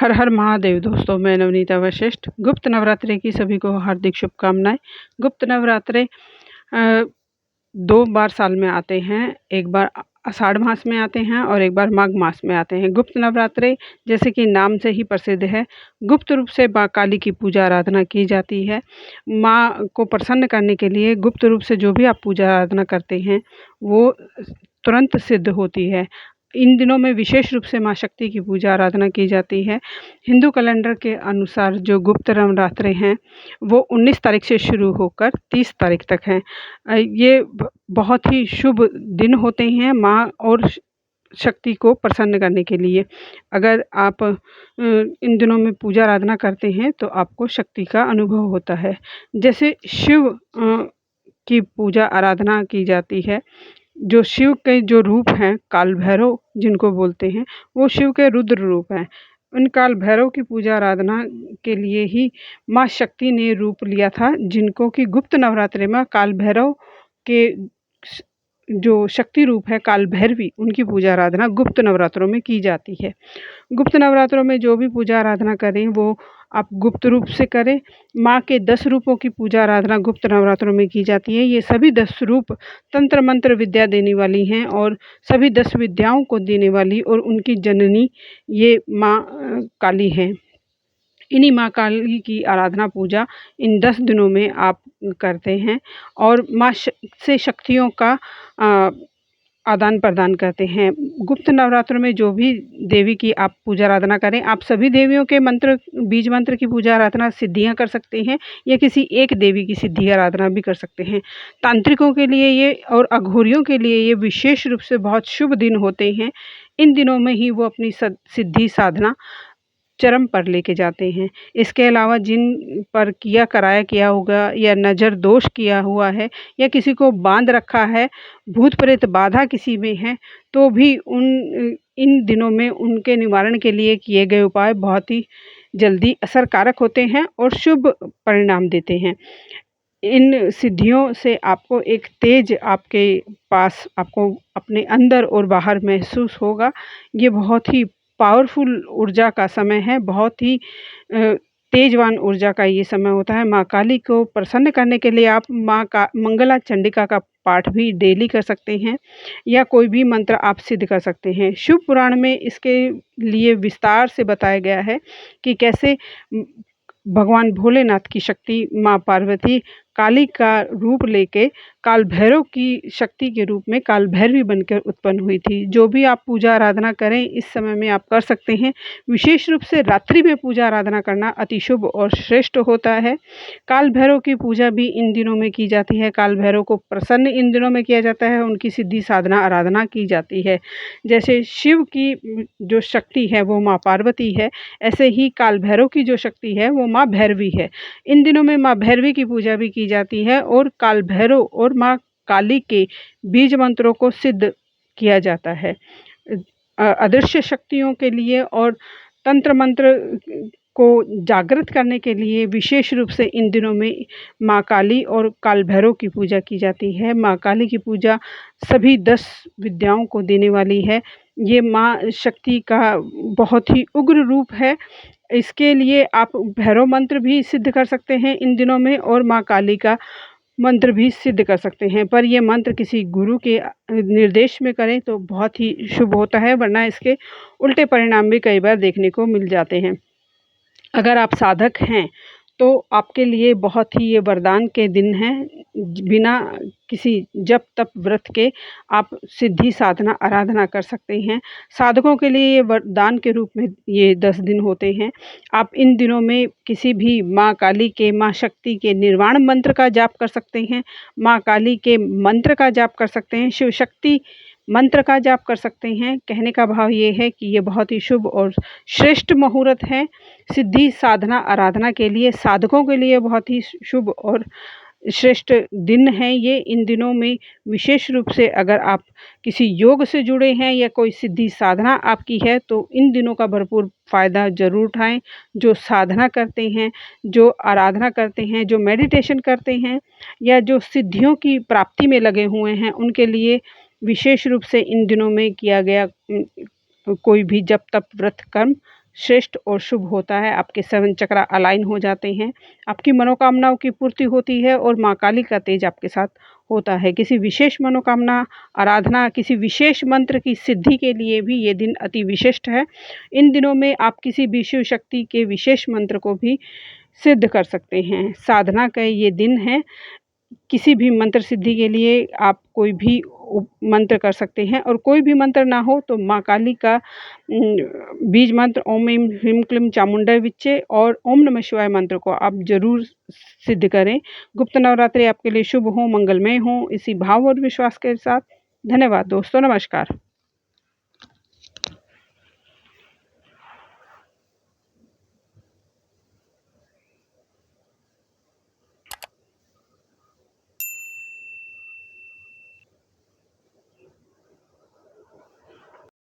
हर हर महादेव दोस्तों, मैं नवनीता वशिष्ठ। गुप्त नवरात्रि की सभी को हार्दिक शुभकामनाएं। गुप्त नवरात्रे अ, 2 बार साल में आते हैं। एक बार आषाढ़ मास में आते हैं और एक बार माघ मास में आते हैं। गुप्त नवरात्रे जैसे कि नाम से ही प्रसिद्ध है, गुप्त रूप से माँ काली की पूजा आराधना की जाती है। माँ को प्रसन्न करने के लिए गुप्त रूप से जो भी आप पूजा आराधना करते हैं वो तुरंत सिद्ध होती है। इन दिनों में विशेष रूप से माँ शक्ति की पूजा आराधना की जाती है। हिंदू कैलेंडर के अनुसार जो गुप्त नवरात्रे हैं वो 19 तारीख से शुरू होकर 30 तारीख तक हैं। ये बहुत ही शुभ दिन होते हैं माँ और शक्ति को प्रसन्न करने के लिए। अगर आप इन दिनों में पूजा आराधना करते हैं तो आपको शक्ति का अनुभव होता है। जैसे शिव की पूजा आराधना की जाती है। जो शिव के जो रूप हैं काल भैरव जिनको बोलते हैं, वो शिव के रुद्र रूप हैं। उन काल भैरव की पूजा आराधना के लिए ही माँ शक्ति ने रूप लिया था, जिनको कि गुप्त नवरात्रि में काल भैरव के जो शक्ति रूप है काल भैरवी, उनकी पूजा आराधना गुप्त नवरात्रों में की जाती है। गुप्त नवरात्रों में जो भी पूजा आराधना करें वो आप गुप्त रूप से करें। माँ के 10 रूपों की पूजा आराधना गुप्त नवरात्रों में की जाती है। ये सभी 10 रूप तंत्र मंत्र विद्या देने वाली हैं और सभी 10 विद्याओं को देने वाली और उनकी जननी ये माँ काली हैं। इन्हीं माँ काली की आराधना पूजा इन 10 दिनों में आप करते हैं और माँ से शक्तियों का आदान प्रदान करते हैं। गुप्त नवरात्र में जो भी देवी की आप पूजा आराधना करें, आप सभी देवियों के मंत्र बीज मंत्र की पूजा आराधना सिद्धियां कर सकते हैं या किसी एक देवी की सिद्धि आराधना भी कर सकते हैं। तांत्रिकों के लिए ये और अघोरियों के लिए ये विशेष रूप से बहुत शुभ दिन होते हैं। इन दिनों में ही वो अपनी सिद्धि साधना चरम पर लेके जाते हैं। इसके अलावा जिन पर किया होगा या नज़र दोष किया हुआ है या किसी को बांध रखा है, भूत प्रेत बाधा किसी में है, तो भी इन दिनों में उनके निवारण के लिए किए गए उपाय बहुत ही जल्दी असरकारक होते हैं और शुभ परिणाम देते हैं। इन सिद्धियों से आपको एक तेज आपके पास आपको अपने अंदर और बाहर महसूस होगा। ये बहुत ही पावरफुल ऊर्जा का समय है, बहुत ही तेजवान ऊर्जा का ये समय होता है। माँ काली को प्रसन्न करने के लिए आप माँ का मंगला चंडिका का पाठ भी डेली कर सकते हैं या कोई भी मंत्र आप सिद्ध कर सकते हैं। शिव पुराण में इसके लिए विस्तार से बताया गया है कि कैसे भगवान भोलेनाथ की शक्ति माँ पार्वती काली का रूप लेके काल भैरव की शक्ति के रूप में काल भैरवी बनकर उत्पन्न हुई थी। जो भी आप पूजा आराधना करें इस समय में आप कर सकते हैं। विशेष रूप से रात्रि में पूजा आराधना करना अति शुभ और श्रेष्ठ होता है। काल भैरव की पूजा भी इन दिनों में की जाती है। काल भैरव को प्रसन्न इन दिनों में किया जाता है, उनकी सिद्धि साधना आराधना की जाती है। जैसे शिव की जो शक्ति है वो माँ पार्वती है, ऐसे ही काल भैरव की जो शक्ति है वो माँ भैरवी है। इन दिनों में माँ भैरवी की पूजा भी की जाती है और काल भैरव और माँ काली के बीज मंत्रों को सिद्ध किया जाता है। अदृश्य शक्तियों के लिए और तंत्र मंत्र को जागृत करने के लिए विशेष रूप से इन दिनों में माँ काली और काल भैरव की पूजा की जाती है। माँ काली की पूजा सभी 10 विद्याओं को देने वाली है। ये माँ शक्ति का बहुत ही उग्र रूप है। इसके लिए आप भैरव मंत्र भी सिद्ध कर सकते हैं इन दिनों में और माँ काली का मंत्र भी सिद्ध कर सकते हैं, पर ये मंत्र किसी गुरु के निर्देश में करें तो बहुत ही शुभ होता है, वरना इसके उल्टे परिणाम भी कई बार देखने को मिल जाते हैं। अगर आप साधक हैं तो आपके लिए बहुत ही ये वरदान के दिन हैं। बिना किसी जप तप व्रत के आप सिद्धि साधना आराधना कर सकते हैं। साधकों के लिए ये वरदान के रूप में ये 10 दिन होते हैं। आप इन दिनों में किसी भी माँ काली के माँ शक्ति के निर्वाण मंत्र का जाप कर सकते हैं, माँ काली के मंत्र का जाप कर सकते हैं, शिव शक्ति मंत्र का जाप कर सकते हैं। कहने का भाव ये है कि ये बहुत ही शुभ और श्रेष्ठ मुहूर्त है सिद्धि साधना आराधना के लिए। साधकों के लिए बहुत ही शुभ और श्रेष्ठ दिन है ये। इन दिनों में विशेष रूप से अगर आप किसी योग से जुड़े हैं या कोई सिद्धि साधना आपकी है तो इन दिनों का भरपूर फ़ायदा ज़रूर उठाएं। जो साधना करते हैं, जो आराधना करते हैं, जो मेडिटेशन करते हैं या जो सिद्धियों की प्राप्ति में लगे हुए हैं, उनके लिए विशेष रूप से इन दिनों में किया गया कोई भी जप तप व्रत कर्म श्रेष्ठ और शुभ होता है। आपके 7 चक्रा अलाइन हो जाते हैं, आपकी मनोकामनाओं की पूर्ति होती है और माँ काली का तेज आपके साथ होता है। किसी विशेष मनोकामना, आराधना, किसी विशेष मंत्र की सिद्धि के लिए भी ये दिन अति विशिष्ट है। इन दिनों में आप किसी भी शिव शक्ति के विशेष मंत्र को भी सिद्ध कर सकते हैं। साधना का ये दिन है। किसी भी मंत्र सिद्धि के लिए आप कोई भी मंत्र कर सकते हैं और कोई भी मंत्र ना हो तो माँ काली का बीज मंत्र ओम ऐं ह्रीं क्लीं चामुंडाय विच्चे और ओम नमः शिवाय मंत्र को आप ज़रूर सिद्ध करें। गुप्त नवरात्रि आपके लिए शुभ हो, मंगलमय हो, इसी भाव और विश्वास के साथ। धन्यवाद दोस्तों, नमस्कार।